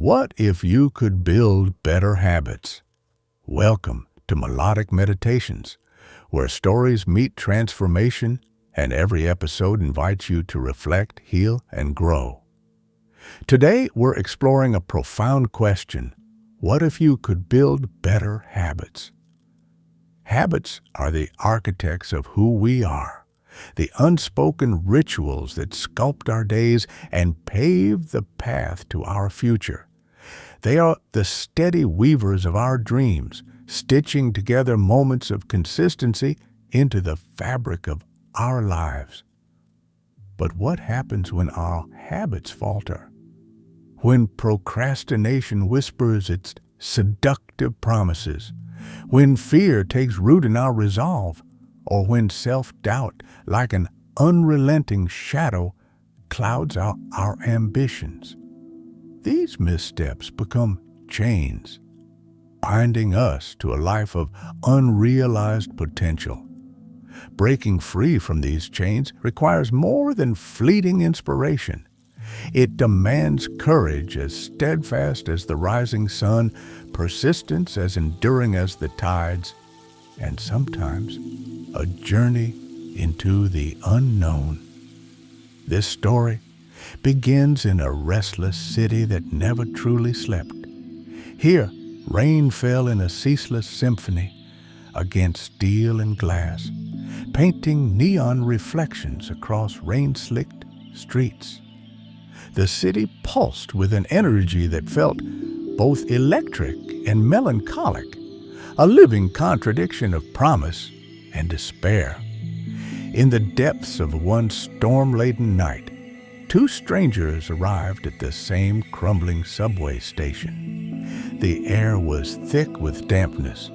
What if you could build better habits? Welcome to Melodic Meditations, where stories meet transformation and every episode invites you to reflect, heal, and grow. Today, we're exploring a profound question. What if you could build better habits? Habits are the architects of who we are, the unspoken rituals that sculpt our days and pave the path to our future. They are the steady weavers of our dreams, stitching together moments of consistency into the fabric of our lives. But what happens when our habits falter? When procrastination whispers its seductive promises, when fear takes root in our resolve, or when self-doubt, like an unrelenting shadow, clouds out our ambitions. These missteps become chains, binding us to a life of unrealized potential. Breaking free from these chains requires more than fleeting inspiration. It demands courage as steadfast as the rising sun, persistence as enduring as the tides, and sometimes a journey into the unknown. This story begins in a restless city that never truly slept. Here, rain fell in a ceaseless symphony against steel and glass, painting neon reflections across rain-slicked streets. The city pulsed with an energy that felt both electric and melancholic, a living contradiction of promise and despair. In the depths of one storm-laden night, two strangers arrived at the same crumbling subway station. The air was thick with dampness,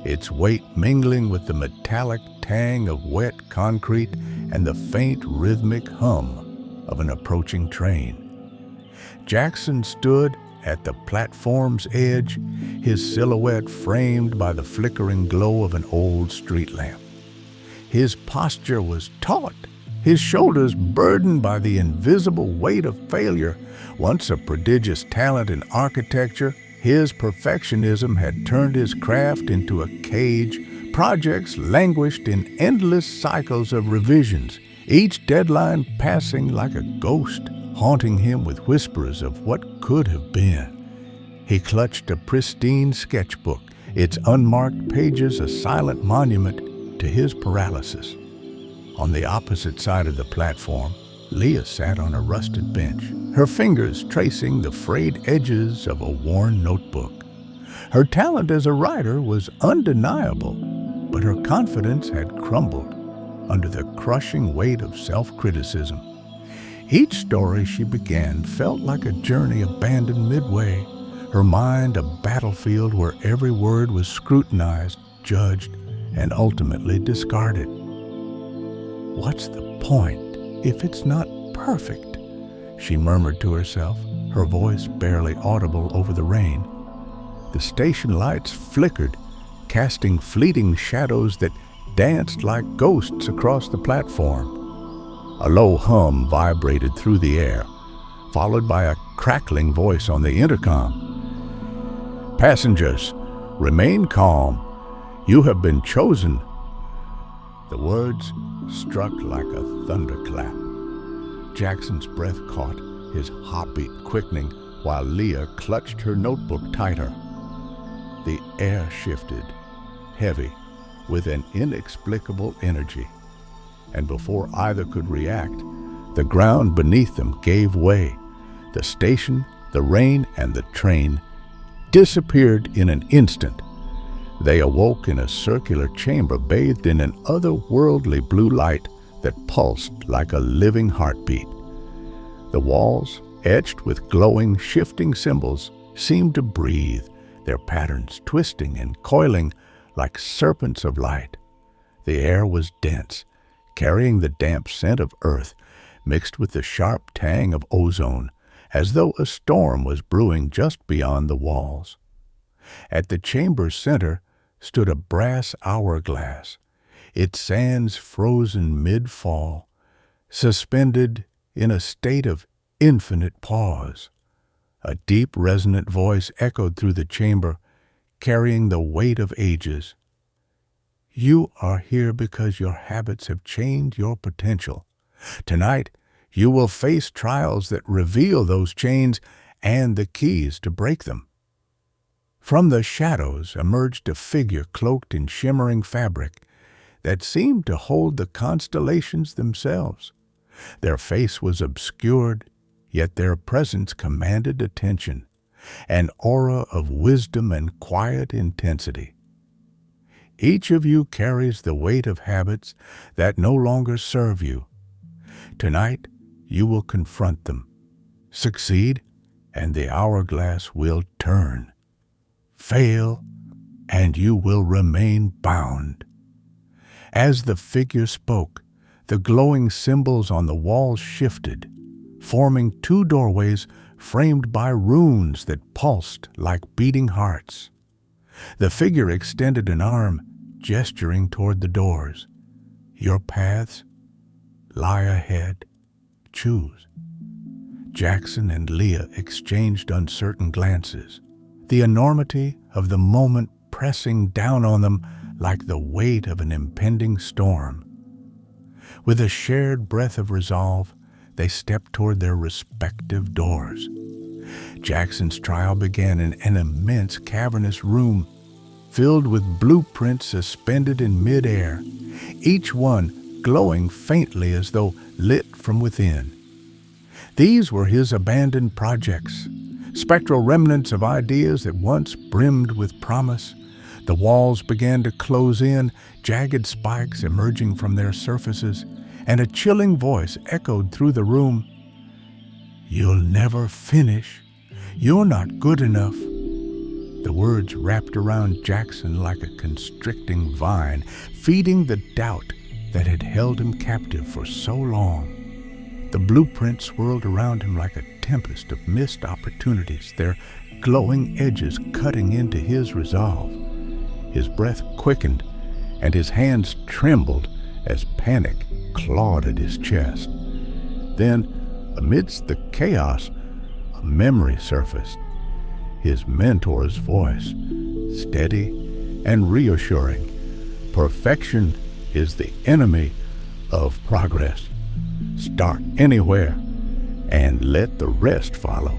its weight mingling with the metallic tang of wet concrete and the faint rhythmic hum of an approaching train. Jackson stood at the platform's edge, his silhouette framed by the flickering glow of an old street lamp. His posture was taut, his shoulders burdened by the invisible weight of failure. Once a prodigious talent in architecture, his perfectionism had turned his craft into a cage. Projects languished in endless cycles of revisions, each deadline passing like a ghost, haunting him with whispers of what could have been. He clutched a pristine sketchbook, its unmarked pages a silent monument to his paralysis. On the opposite side of the platform, Leah sat on a rusted bench, her fingers tracing the frayed edges of a worn notebook. Her talent as a writer was undeniable, but her confidence had crumbled under the crushing weight of self-criticism. Each story she began felt like a journey abandoned midway, her mind a battlefield where every word was scrutinized, judged, and ultimately discarded. What's the point if it's not perfect? She murmured to herself, her voice barely audible over the rain. The station lights flickered, casting fleeting shadows that danced like ghosts across the platform. A low hum vibrated through the air, followed by a crackling voice on the intercom. "Passengers, remain calm. You have been chosen." The words struck like a thunderclap. Jackson's breath caught, his heartbeat quickening, while Leah clutched her notebook tighter. The air shifted, heavy, with an inexplicable energy. And before either could react, the ground beneath them gave way. The station, the rain, and the train disappeared in an instant. They awoke in a circular chamber bathed in an otherworldly blue light that pulsed like a living heartbeat. The walls, etched with glowing, shifting symbols, seemed to breathe, their patterns twisting and coiling like serpents of light. The air was dense, carrying the damp scent of earth mixed with the sharp tang of ozone, as though a storm was brewing just beyond the walls. At the chamber's center stood a brass hourglass, its sands frozen mid-fall, suspended in a state of infinite pause. A deep, resonant voice echoed through the chamber, carrying the weight of ages. You are here because your habits have chained your potential. Tonight, you will face trials that reveal those chains and the keys to break them. From the shadows emerged a figure cloaked in shimmering fabric that seemed to hold the constellations themselves. Their face was obscured, yet their presence commanded attention, an aura of wisdom and quiet intensity. Each of you carries the weight of habits that no longer serve you. Tonight, you will confront them, succeed, and the hourglass will turn. Fail, and you will remain bound. As the figure spoke, the glowing symbols on the walls shifted, forming two doorways framed by runes that pulsed like beating hearts. The figure extended an arm, gesturing toward the doors. Your paths lie ahead. Choose. Jackson and Leah exchanged uncertain glances, the enormity of the moment pressing down on them like the weight of an impending storm. With a shared breath of resolve, they stepped toward their respective doors. Jackson's trial began in an immense cavernous room filled with blueprints suspended in midair, each one glowing faintly as though lit from within. These were his abandoned projects, spectral remnants of ideas that once brimmed with promise. The walls began to close in, jagged spikes emerging from their surfaces, and a chilling voice echoed through the room. You'll never finish. You're not good enough. The words wrapped around Jackson like a constricting vine, feeding the doubt that had held him captive for so long. The blueprints swirled around him like a tempest of missed opportunities, their glowing edges cutting into his resolve. His breath quickened, and his hands trembled as panic clawed at his chest. Then, amidst the chaos, a memory surfaced. His mentor's voice, steady and reassuring. Perfection is the enemy of progress. Start anywhere and let the rest follow.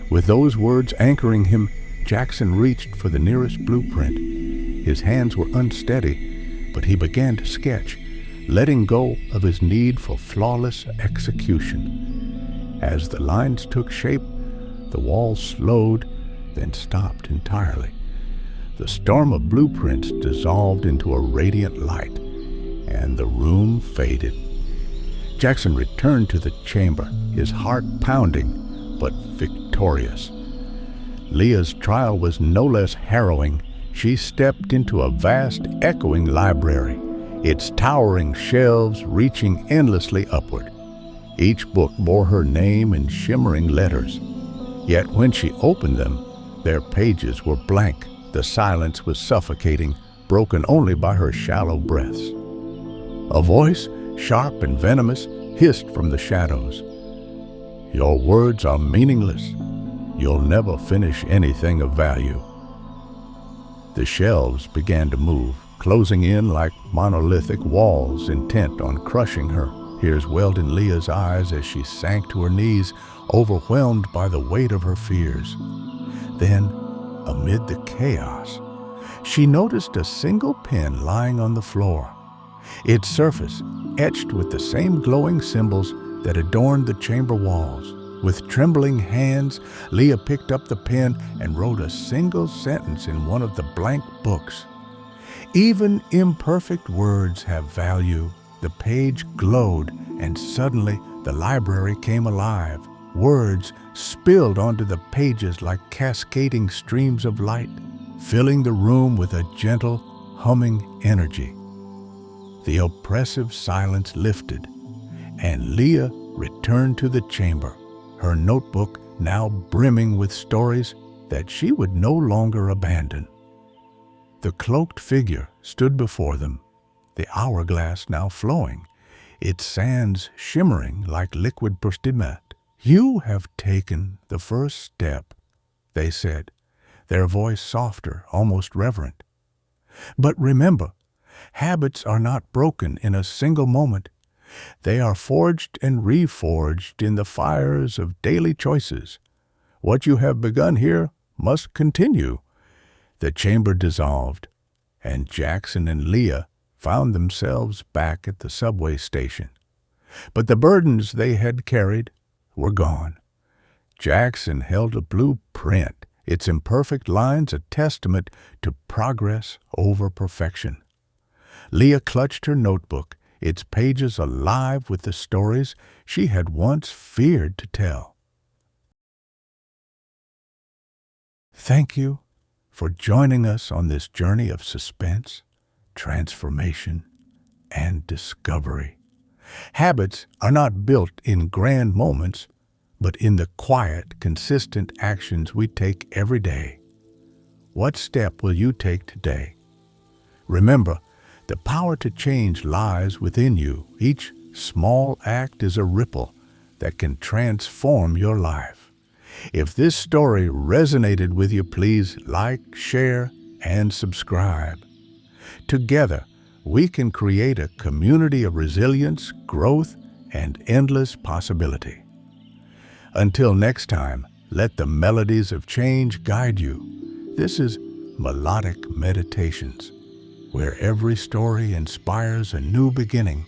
With those words anchoring him, Jackson reached for the nearest blueprint. His hands were unsteady, but he began to sketch, letting go of his need for flawless execution. As the lines took shape, the walls slowed, then stopped entirely. The storm of blueprints dissolved into a radiant light, and the room faded. Jackson returned to the chamber, his heart pounding, but victorious. Leah's trial was no less harrowing. She stepped into a vast, echoing library, its towering shelves reaching endlessly upward. Each book bore her name in shimmering letters. Yet when she opened them, their pages were blank. The silence was suffocating, broken only by her shallow breaths. A voice, sharp and venomous, hissed from the shadows. Your words are meaningless. You'll never finish anything of value. The shelves began to move, closing in like monolithic walls intent on crushing her. Tears welled in Leah's eyes as she sank to her knees, overwhelmed by the weight of her fears. Then, amid the chaos, she noticed a single pen lying on the floor, its surface etched with the same glowing symbols that adorned the chamber walls. With trembling hands, Leah picked up the pen and wrote a single sentence in one of the blank books. Even imperfect words have value. The page glowed, and suddenly the library came alive. Words spilled onto the pages like cascading streams of light, filling the room with a gentle, humming energy. The oppressive silence lifted, and Leah returned to the chamber, her notebook now brimming with stories that she would no longer abandon. The cloaked figure stood before them, the hourglass now flowing, its sands shimmering like liquid prostimat. "You have taken the first step," they said, their voice softer, almost reverent. "But remember, habits are not broken in a single moment. They are forged and reforged in the fires of daily choices. What you have begun here must continue." The chamber dissolved, and Jackson and Leah found themselves back at the subway station. But the burdens they had carried were gone. Jackson held a blueprint, its imperfect lines a testament to progress over perfection. Leah clutched her notebook, its pages alive with the stories she had once feared to tell. Thank you for joining us on this journey of suspense, transformation, and discovery. Habits are not built in grand moments, but in the quiet, consistent actions we take every day. What step will you take today? Remember, the power to change lies within you. Each small act is a ripple that can transform your life. If this story resonated with you, please like, share, and subscribe. Together, we can create a community of resilience, growth, and endless possibility. Until next time, let the melodies of change guide you. This is Melodic Meditations, where every story inspires a new beginning